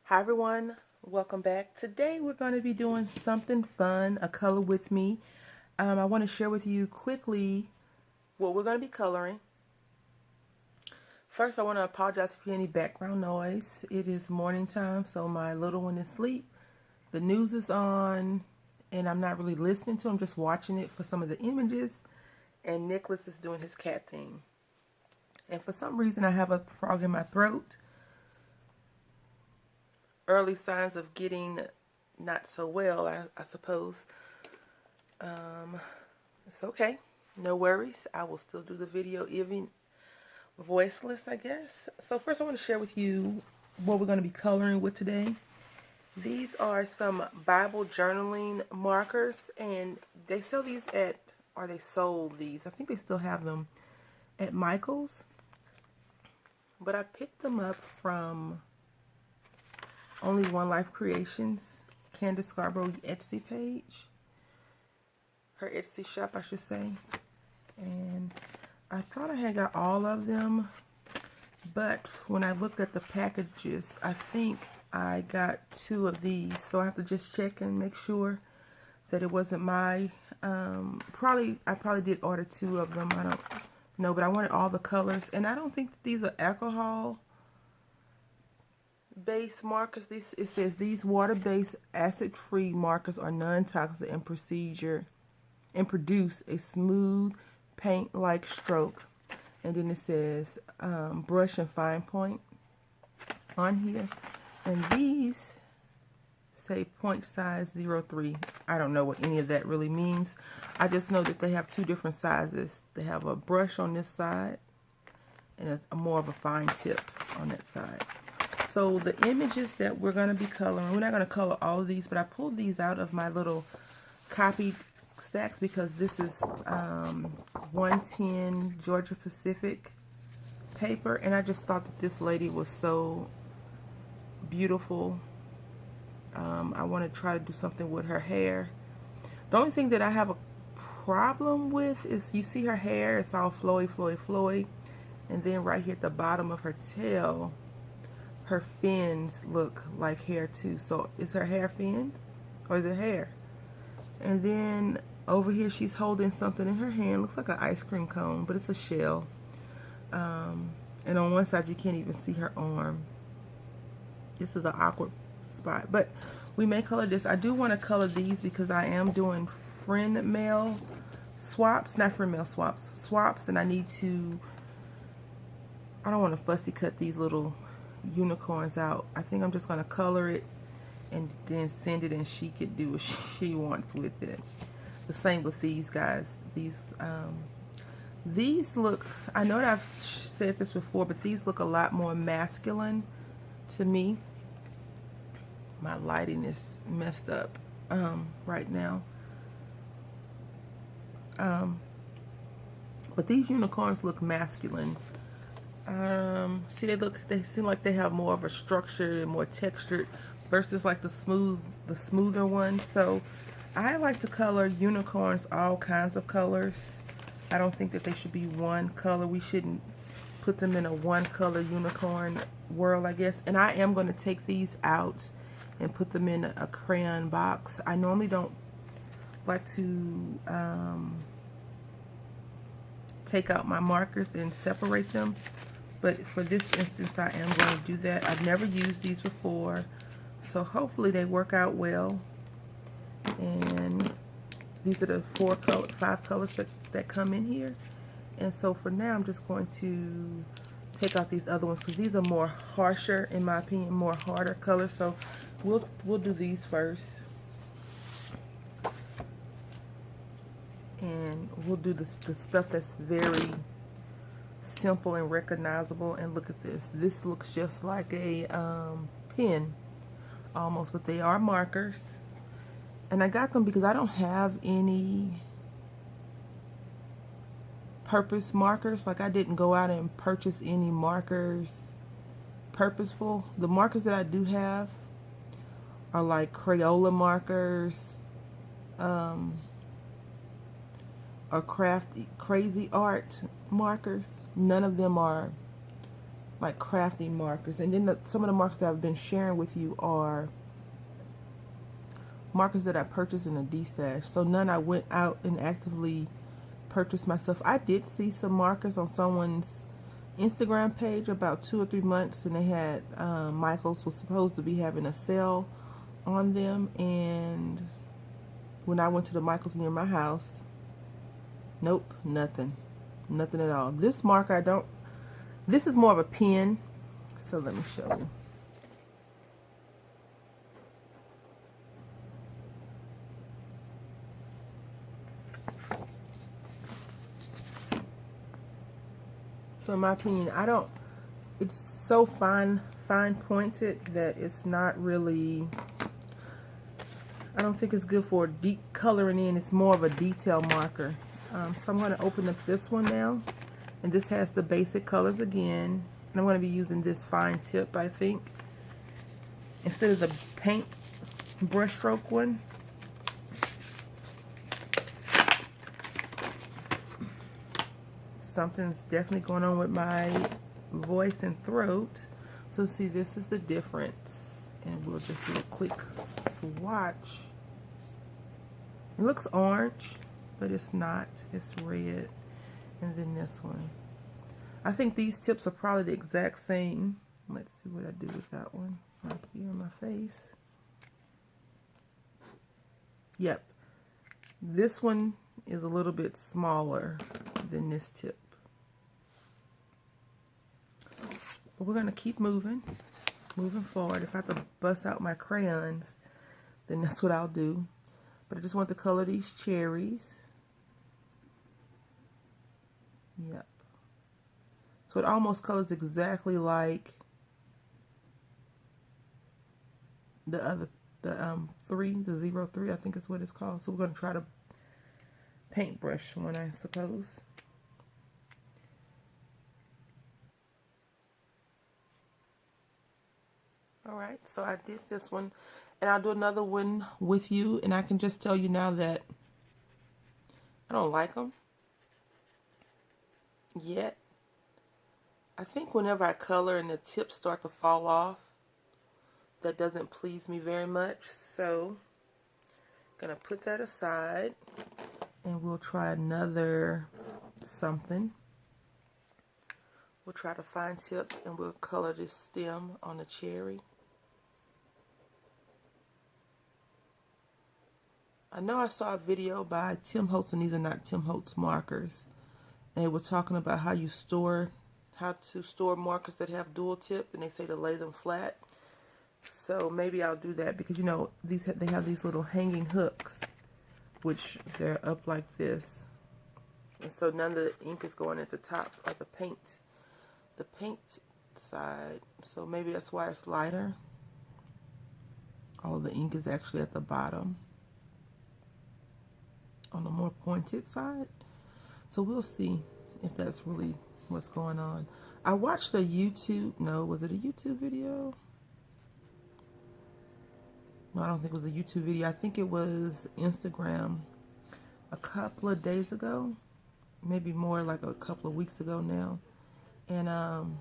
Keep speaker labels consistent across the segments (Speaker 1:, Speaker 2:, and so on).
Speaker 1: Hi everyone, welcome back. Today we're going to be doing something fun, a color with me. I want to share with you quickly what we're going to be coloring. First, I want to apologize for any background noise. It is morning time, so my little one is asleep. The news is on, and I'm not really listening to. I'm just watching it for some of the images. And Nicholas is doing his cat thing. And for some reason, I have a frog in my throat. Early signs of getting not so well, I suppose. It's okay. No worries. I will still do the video even voiceless, I guess. So first I want to share with you what we're going to be coloring with today. These are some Bible journaling markers, and they sell these at, or they sold these. I think they still have them at Michael's. But I picked them up from Only One Life Creations, Candace Scarborough Etsy page. Her Etsy shop, I should say. And I thought I had got all of them, but when I looked at the packages, I think I got 2 of these, so I have to just check and make sure that it wasn't my, I probably did order 2 of them, I don't know, but I wanted all the colors, and I don't think that these are alcohol based markers. It says these water-based acid-free markers are non-toxic and produce a smooth paint-like stroke. And then it says brush and fine point on here. And these say point size 03. I don't know what any of that really means. I just know that they have 2 different sizes. They have a brush on this side and a more of a fine tip on that side. So the images that we're going to be coloring, we're not going to color all of these, but I pulled these out of my little copied stacks because this is 110 Georgia Pacific paper, and I just thought that this lady was so beautiful. I want to try to do something with her hair. The only thing that I have a problem with is you see her hair, it's all flowy, and then right here at the bottom of her tail, her fins look like hair too. So is her hair fins or is it hair? And then over here she's holding something in her hand. Looks like an ice cream cone, but it's a shell. And on one side you can't even see her arm. This is an awkward spot. But we may color this. I do want to color these because I am doing friend mail swaps. Not friend mail swaps. Swaps. And I need to... I don't want to fussy cut these little unicorns out. I think I'm just going to color it and then send it, and she could do what she wants with it. The same with these guys. These look, I know that I've said this before, but these look a lot more masculine to me. My lighting is messed up right now. But these unicorns look masculine. See, they seem like they have more of a structure and more textured versus like the smoother ones. So I like to color unicorns all kinds of colors. I don't think that they should be one color. We shouldn't put them in a one color unicorn world, I guess. And I am going to take these out and put them in a crayon box. I normally don't like to take out my markers and separate them, but for this instance I am going to do that. I've never used these before, so hopefully they work out well. And these are the 5 colors that come in here. And so for now I'm just going to take out these other ones because these are more harsher, in my opinion, more harder colors. So we'll do these first, and we'll do the stuff that's very simple and recognizable. And look at this. This looks just like a pen almost, but they are markers. And I got them because I don't have any purpose markers. Like, I didn't go out and purchase any markers purposeful. The markers that I do have are like Crayola markers, or crazy art markers. None of them are like crafting markers. And then some of the markers that I've been sharing with you are markers that I purchased in a D-stash. So none I went out and actively purchased myself. I did see some markers on someone's Instagram page about 2 or 3 months, and they had Michaels was supposed to be having a sale on them. And when I went to the Michaels near my house, nope, nothing at all. This marker, I don't, this is more of a pen, so let me show you. So in my opinion, it's so fine pointed that it's not really, I don't think it's good for deep coloring in. It's more of a detail marker. So I'm going to open up this one now. And this has the basic colors again. And I'm going to be using this fine tip, I think, instead of the paint brush stroke one. Something's definitely going on with my voice and throat. So see, this is the difference. And we'll just do a quick swatch. It looks orange, but it's not. It's red. And then this one. I think these tips are probably the exact same. Let's see what I do with that one. Right here in my face. Yep. This one is a little bit smaller than this tip. But we're going to keep moving forward. If I have to bust out my crayons, then that's what I'll do. But I just want to color these cherries. Yep. So it almost colors exactly like the other, the 03, I think is what it's called. So we're going to try to paintbrush one, I suppose. Alright, so I did this one, and I'll do another one with you, and I can just tell you now that I don't like them yet. I think whenever I color and the tips start to fall off, that doesn't please me very much. So I'm going to put that aside, and we'll try another something. We'll try to fine tip, and we'll color this stem on the cherry. I know I saw a video by Tim Holtz, and these are not Tim Holtz markers. And they were talking about how to store markers that have dual tip, and they say to lay them flat. So maybe I'll do that, because you know they have these little hanging hooks, which they're up like this, and so none of the ink is going at the top of the paint side. So maybe that's why it's lighter. All of the ink is actually at the bottom on the more pointed side. So we'll see if that's really what's going on. I watched a YouTube, was it a YouTube video? No, I don't think it was a YouTube video. I think it was Instagram a couple of days ago. Maybe more like a couple of weeks ago now. And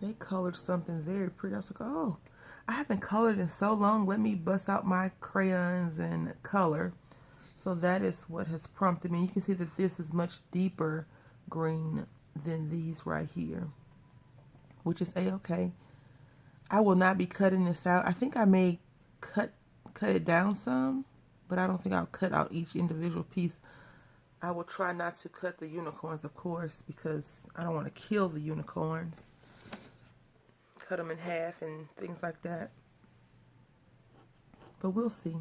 Speaker 1: they colored something very pretty. I was like, oh, I haven't colored in so long. Let me bust out my crayons and color. So that is what has prompted me. You can see that this is much deeper green than these right here, which is a-okay. I will not be cutting this out. I think I may cut it down some, but I don't think I'll cut out each individual piece. I will try not to cut the unicorns, of course, because I don't want to kill the unicorns. Cut them in half and things like that. But we'll see.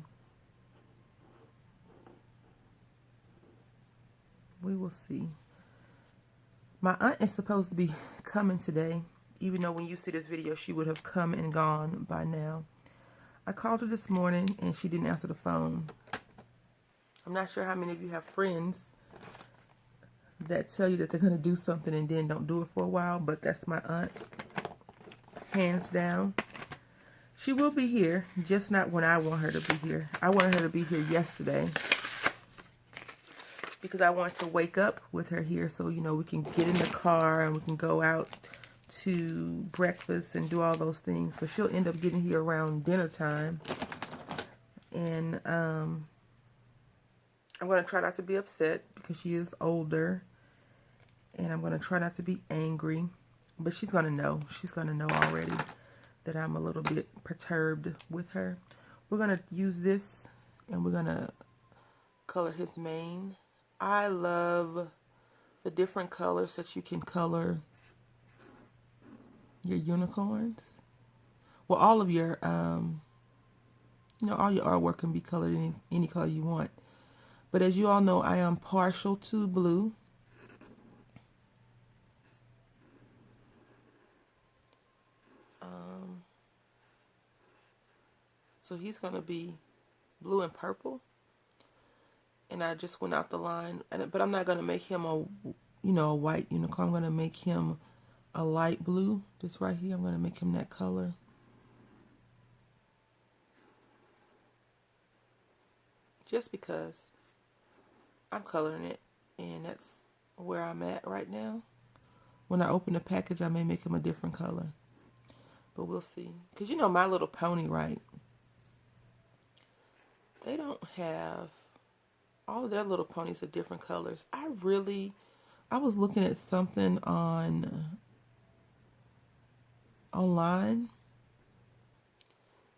Speaker 1: We will see. My aunt is supposed to be coming today, even though when you see this video, she would have come and gone by now. I called her this morning, and she didn't answer the phone. I'm not sure how many of you have friends that tell you that they're going to do something and then don't do it for a while, but that's my aunt. Hands down. She will be here, just not when I want her to be here. I wanted her to be here yesterday. because I want to wake up with her here so, you know, we can get in the car and we can go out to breakfast and do all those things. But she'll end up getting here around dinner time. And I'm going to try not to be upset because she is older. And I'm going to try not to be angry. But she's going to know. She's going to know already that I'm a little bit perturbed with her. We're going to use this and we're going to color his mane. I love the different colors that you can color your unicorns. Well, all of your, you know, all your artwork can be colored in any color you want. But as you all know, I am partial to blue. So he's going to be blue and purple. And I just went out the line. But I'm not going to make him a, you know, a white unicorn. I'm going to make him a light blue. Just right here. I'm going to make him that color. Just because I'm coloring it. And that's where I'm at right now. When I open the package, I may make him a different color. But we'll see. Because you know My Little Pony, right? They don't have, all of their little ponies are different colors. I was looking at something online,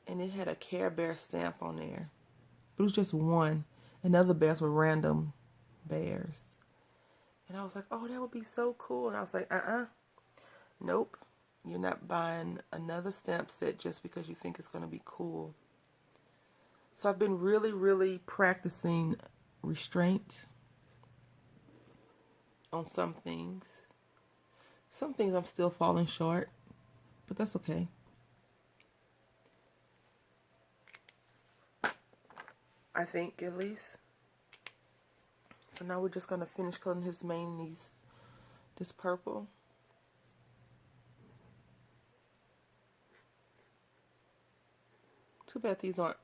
Speaker 1: and it had a Care Bear stamp on there. But it was just one, and the other bears were random bears. And I was like, oh, that would be so cool. And I was like, nope. You're not buying another stamp set just because you think it's going to be cool. So I've been really practicing restraint on some things. Some things I'm still falling short, but that's okay. I think, at least. So now we're just going to finish coloring his mane, this purple. Too bad these aren't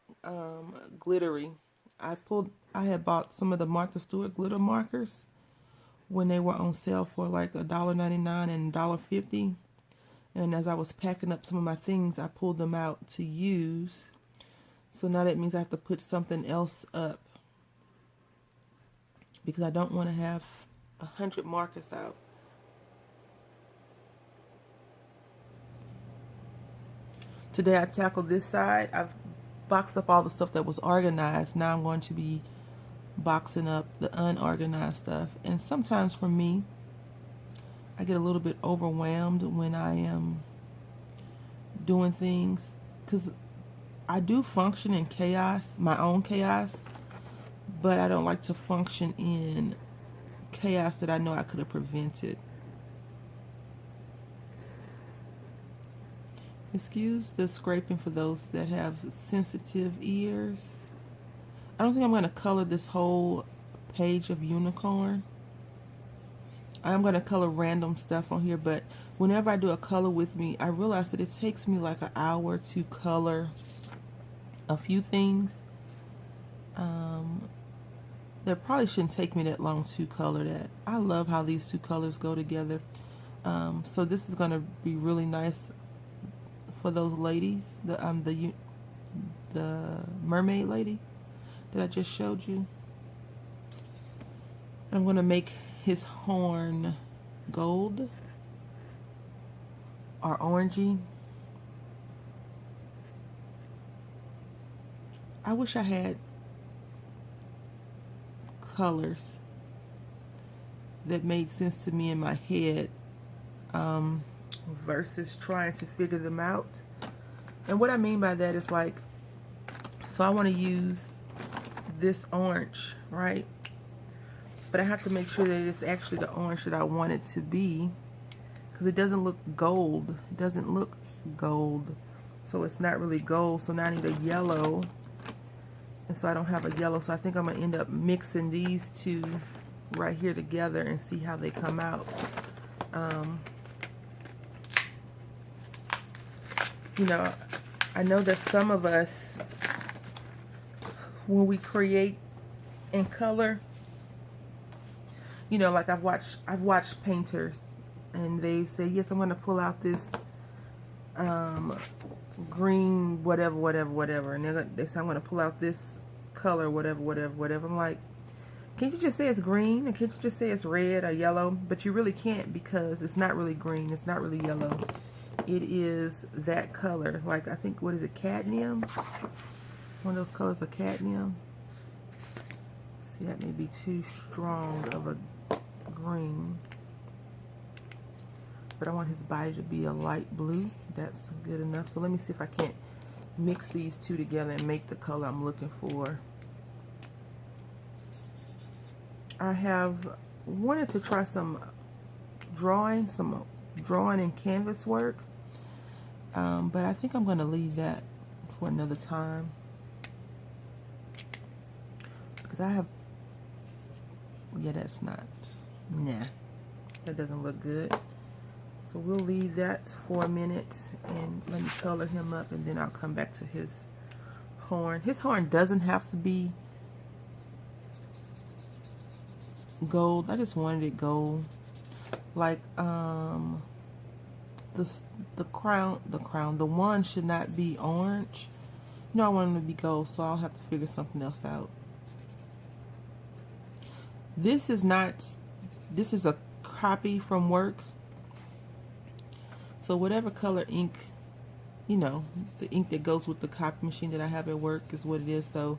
Speaker 1: glittery. I had bought some of the Martha Stewart glitter markers when they were on sale for like $1.99 and $1.50. And as I was packing up some of my things, I pulled them out to use. So now that means I have to put something else up, because I don't want to have 100 markers out. Today I tackled this side. I've boxed up all the stuff that was organized. Now I'm going to be boxing up the unorganized stuff. And sometimes for me, I get a little bit overwhelmed when I am doing things, because I do function in chaos, my own chaos, but I don't like to function in chaos that I know I could have prevented. Excuse the scraping for those that have sensitive ears. I don't think I'm going to color this whole page of unicorn. I'm going to color random stuff on here, but whenever I do a color with me, I realize that it takes me like an hour to color a few things. That probably shouldn't take me that long to color that. I love how these two colors go together. So this is going to be really nice for those ladies, the mermaid lady that I just showed you. I'm going to make his horn gold or orangey. I wish I had colors that made sense to me in my head, versus trying to figure them out. And what I mean by that is like, so I want to use this orange, right? But I have to make sure that it's actually the orange that I want it to be, because it doesn't look gold. It doesn't look gold. So it's not really gold. So now I need a yellow. And so I don't have a yellow. So I think I'm going to end up mixing these two right here together and see how they come out. You know, I know that some of us, when we create in color, You know, like I've watched painters, and they say, yes, I'm going to pull out this green whatever, and they say I'm going to pull out this color whatever. I'm like, can't you just say it's green, and can't you just say it's red or yellow? But you really can't, because it's not really green, it's not really yellow. It is that color. Like, I think, what is it, cadmium? One of those colors of cadmium. See, that may be too strong of a green. But I want his body to be a light blue. That's good enough. So let me see if I can't mix these two together and make the color I'm looking for. I have wanted to try some drawing and canvas work. But I think I'm going to leave that for another time. Because I have, yeah, that's not, nah, that doesn't look good. So we'll leave that for a minute and let me color him up, and then I'll come back to his horn. His horn doesn't have to be gold. I just wanted it gold. Like, the wand should not be orange. You know, I want him to be gold, so I'll have to figure something else out. This is a copy from work. So whatever color ink, you know, the ink that goes with the copy machine that I have at work is what it is. So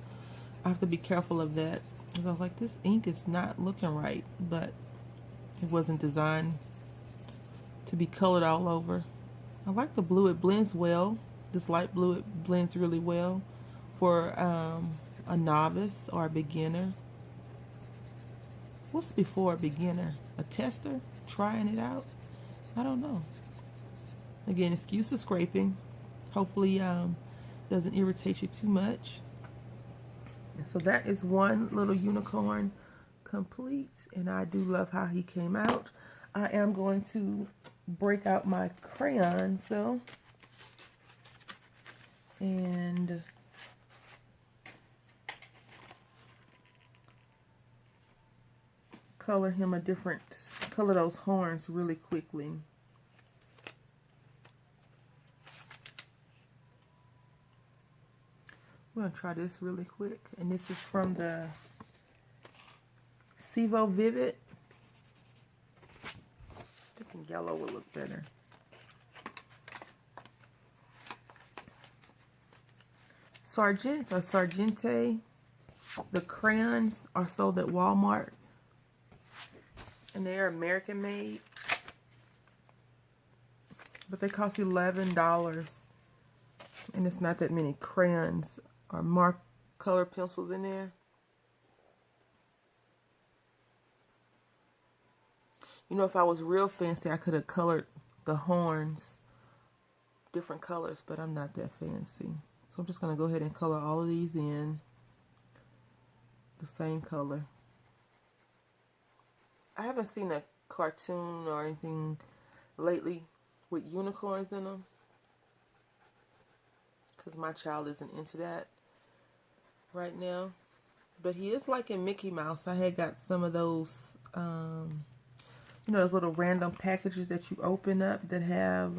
Speaker 1: I have to be careful of that. Because I was like, this ink is not looking right, but it wasn't designed to be colored all over. I like the blue. It blends well. This light blue, it blends really well for a novice or a beginner. What's before a beginner? A tester? Trying it out? I don't know. Again, excuse the scraping. Hopefully doesn't irritate you too much. And so that is one little unicorn complete. And I do love how he came out. I am going to break out my crayons though. And color him color those horns really quickly. We're going to try this really quick. And this is from the Civo Vivid. I think yellow will look better. Sargent or Sargente. The crayons are sold at Walmart. And they are American made. But they cost $11. And it's not that many crayons or mark color pencils in there. You know, if I was real fancy, I could have colored the horns different colors, but I'm not that fancy. So I'm just going to go ahead and color all of these in the same color. I haven't seen a cartoon or anything lately with unicorns in them, because my child isn't into that right now. But he is liking Mickey Mouse. I had got some of those, you know, those little random packages that you open up that have,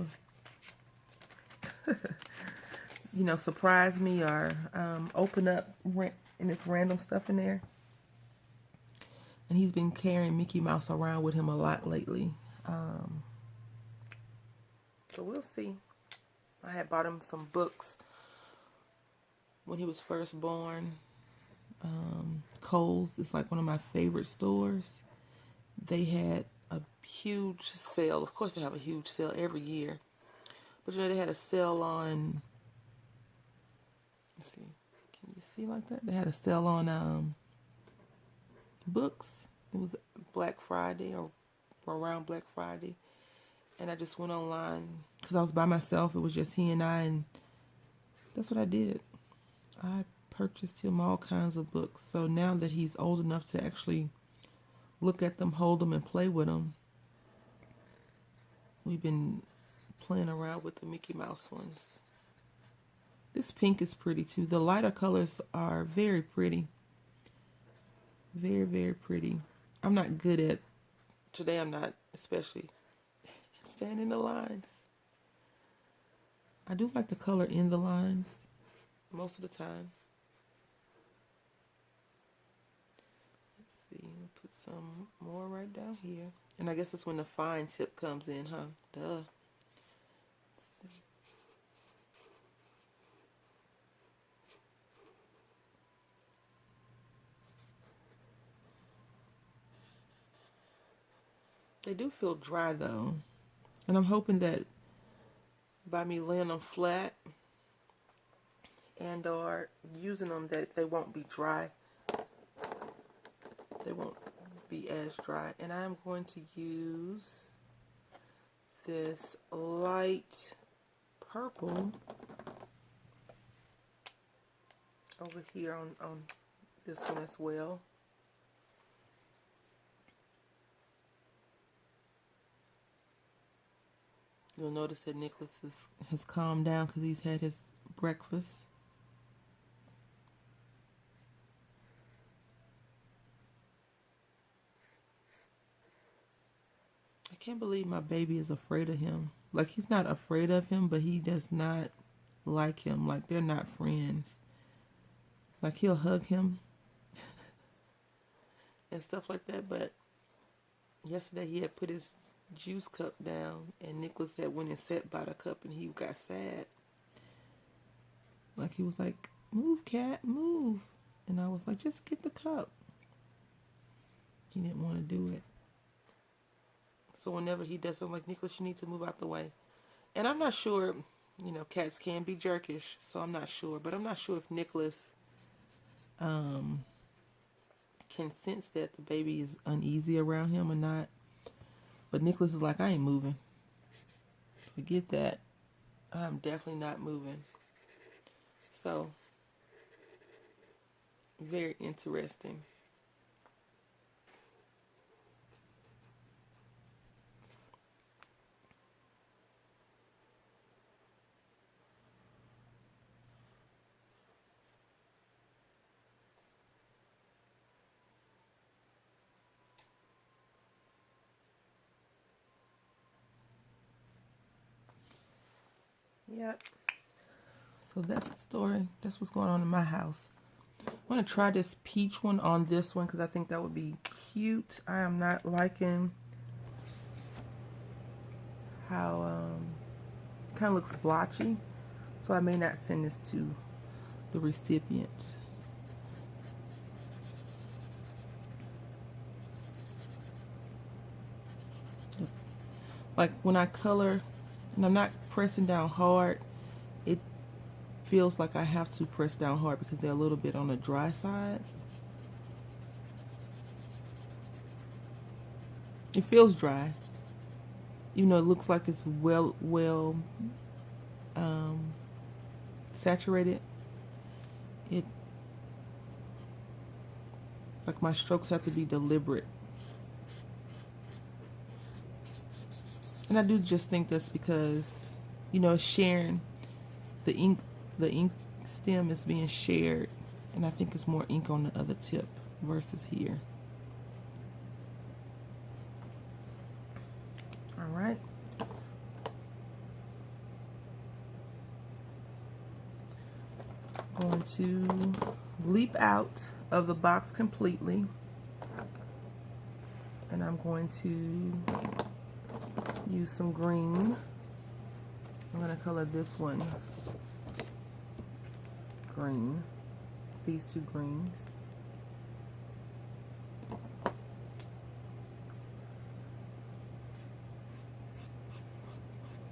Speaker 1: you know, surprise me or open up and it's random stuff in there. And he's been carrying Mickey Mouse around with him a lot lately. So we'll see. I had bought him some books when he was first born. Kohl's is like one of my favorite stores. They had a huge sale. Of course they have a huge sale every year. But you know, they had a sale on, let's see, can you see like that? They had a sale on books. It was Black Friday or around Black Friday. And I just went online because I was by myself. It was just he and I, and that's what I did. I purchased him all kinds of books. So now that he's old enough to actually look at them, hold them, and play with them, we've been playing around with the Mickey Mouse ones. This pink is pretty too. The lighter colors are very pretty. Very, very pretty. I'm not good at, today I'm not especially staying in the lines. I do like the color in the lines most of the time. Let's see, put some more right down here. And I guess that's when the fine tip comes in, huh? Duh. They do feel dry though. And I'm hoping that by me laying them flat and or using them that they won't be dry. They won't be as dry. And I'm going to use this light purple over here on this one as well. You'll notice that Nicholas has calmed down because he's had his breakfast. I can't believe my baby is afraid of him. Like, he's not afraid of him, but he does not like him. Like, they're not friends. Like, he'll hug him and stuff like that, but yesterday he had put his juice cup down and Nicholas had went and sat by the cup and he got sad. Like, he was like, "Move, cat, move." And I was like, "Just get the cup." He didn't want to do it. So whenever he does, I'm like, "Nicholas, you need to move out the way." And I'm not sure, you know, cats can be jerkish, so I'm not sure. But I'm not sure if Nicholas can sense that the baby is uneasy around him or not. But Nicholas is like, "I ain't moving. Forget that. I'm definitely not moving." So, very interesting. Yep. So that's the story. That's what's going on in my house. I'm going to try this peach one on this one because I think that would be cute. I am not liking how it kind of looks blotchy. So I may not send this to the recipient. Like when I color, and I'm not pressing down hard, it feels like I have to press down hard because they're a little bit on the dry side. It feels dry, even though it looks like it's well saturated. It, like, my strokes have to be deliberate. And I do just think that's because, you know, sharing the ink stem is being shared, and I think it's more ink on the other tip versus here. All right. Going to leap out of the box completely, and I'm going to use some green. I'm going to color this one green, these two greens.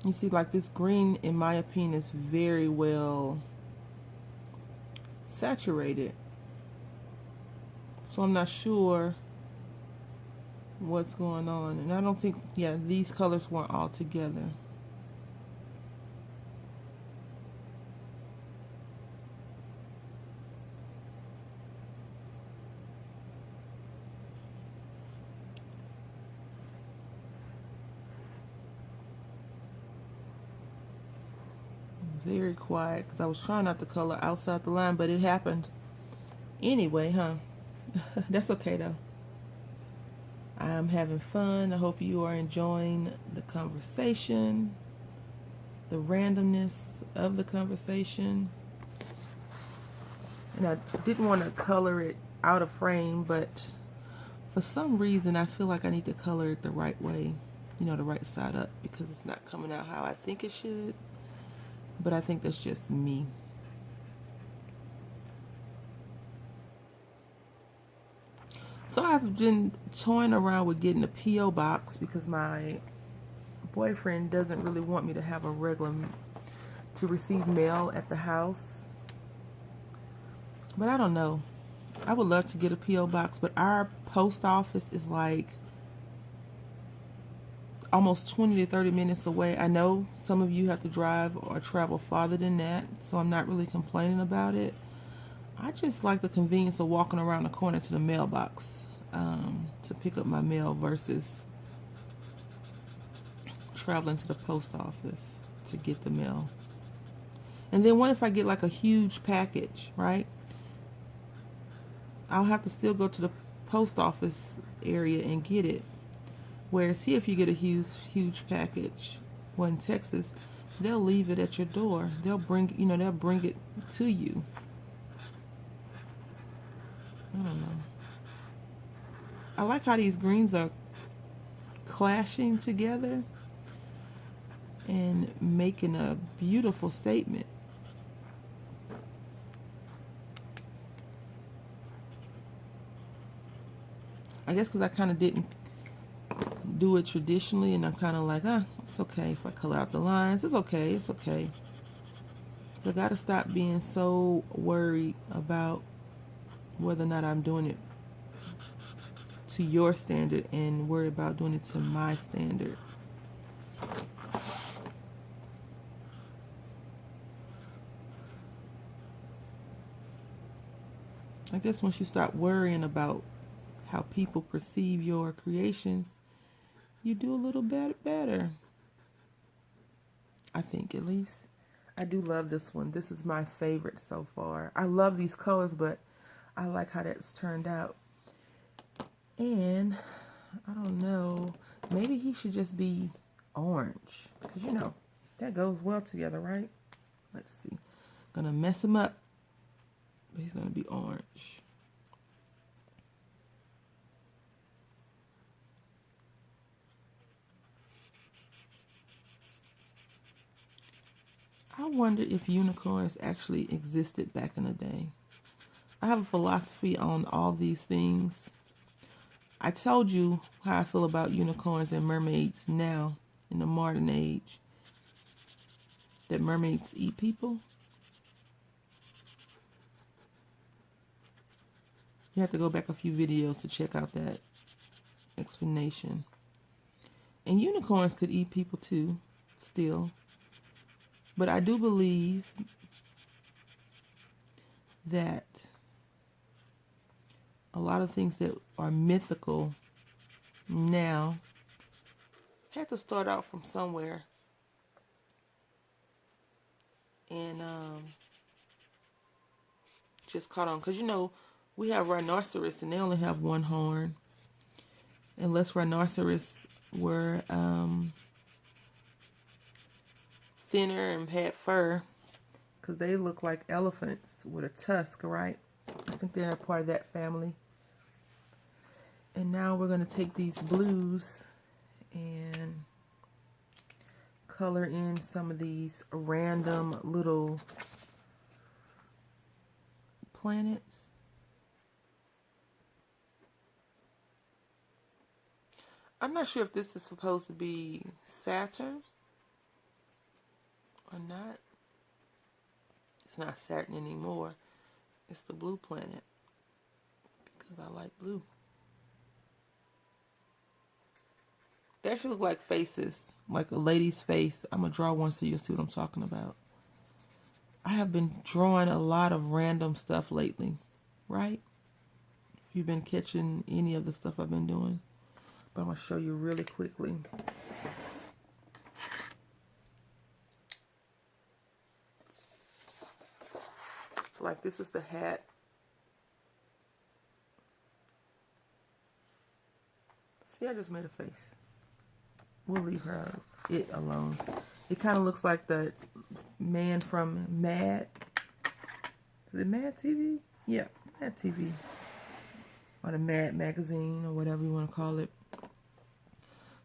Speaker 1: You see, like, this green, in my opinion, is very well saturated. So I'm not sure what's going on. And I don't think, yeah, these colors weren't all together. Very quiet because I was trying not to color outside the line, but it happened anyway, huh? That's okay though. I'm having fun. I hope you are enjoying the conversation, the randomness of the conversation. And I didn't want to color it out of frame, but for some reason I feel like I need to color it the right way, the right side up, because it's not coming out how I think it should. But I think that's just me. So I've been toying around with getting a P.O. box because my boyfriend doesn't really want me to have to receive mail at the house. But I don't know. I would love to get a P.O. box, but our post office is like almost 20 to 30 minutes away. I know some of you have to drive or travel farther than that, so I'm not really complaining about it. I just like the convenience of walking around the corner to the mailbox to pick up my mail versus traveling to the post office to get the mail. And then what if I get like a huge package, right? I'll have to still go to the post office area and get it. Whereas here, if you get a huge package, well, in Texas, they'll leave it at your door. They'll bring it to you. I don't know. I like how these greens are clashing together and making a beautiful statement. I guess because I kind of didn't do it traditionally, and I'm kind of like, it's okay if I color out the lines. It's okay. So I got to stop being so worried about whether or not I'm doing it to your standard and worry about doing it to my standard. I guess once you start worrying about how people perceive your creations, you do a little bit better. I think, at least. I do love this one. This is my favorite so far. I love these colors, but I like how that's turned out. And I don't know, maybe he should just be orange, because that goes well together, right? Let's see. Gonna mess him up, but he's gonna be orange. I wonder if unicorns actually existed back in the day. I have a philosophy on all these things. I told you how I feel about unicorns and mermaids now in the modern age. That mermaids eat people. You have to go back a few videos to check out that explanation. And unicorns could eat people too, still. But I do believe that a lot of things that are mythical now had to start out from somewhere. And just caught on. Because, we have rhinoceros and they only have one horn. Unless rhinoceros were thinner and had fur, because they look like elephants with a tusk, right? I think they're a part of that family. And now we're going to take these blues and color in some of these random little planets. I'm not sure if this is supposed to be Saturn or not. It's not Saturn anymore. It's the blue planet, because I like blue. They actually look like faces, like a lady's face. I'm going to draw one so you'll see what I'm talking about. I have been drawing a lot of random stuff lately, right? If you've been catching any of the stuff I've been doing. But I'm going to show you really quickly. So like this is the hat. See, I just made a face. We'll leave it alone. It kind of looks like the man from Mad. Is it Mad TV? Yeah, Mad TV. Or the Mad Magazine, or whatever you want to call it.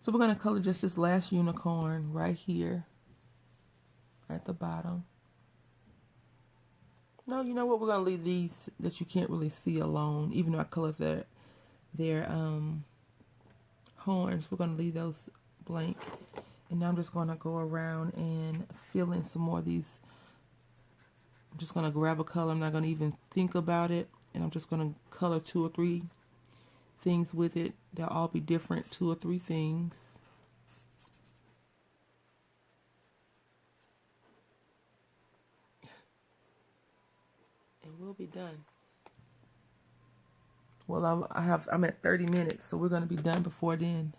Speaker 1: So we're going to color just this last unicorn right here at the bottom. No, you know what? We're going to leave these that you can't really see alone, even though I colored their horns. We're going to leave those blank. And now I'm just going to go around and fill in some more of these. I'm just going to grab a color. I'm not going to even think about it. And I'm just going to color 2 or 3 things with it. They'll all be different, 2 or 3 things. And we'll be done. Well, I'm at 30 minutes, so we're going to be done before then.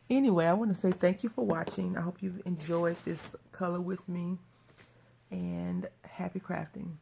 Speaker 1: Anyway, I want to say thank you for watching. I hope you've enjoyed this color with me. And happy crafting.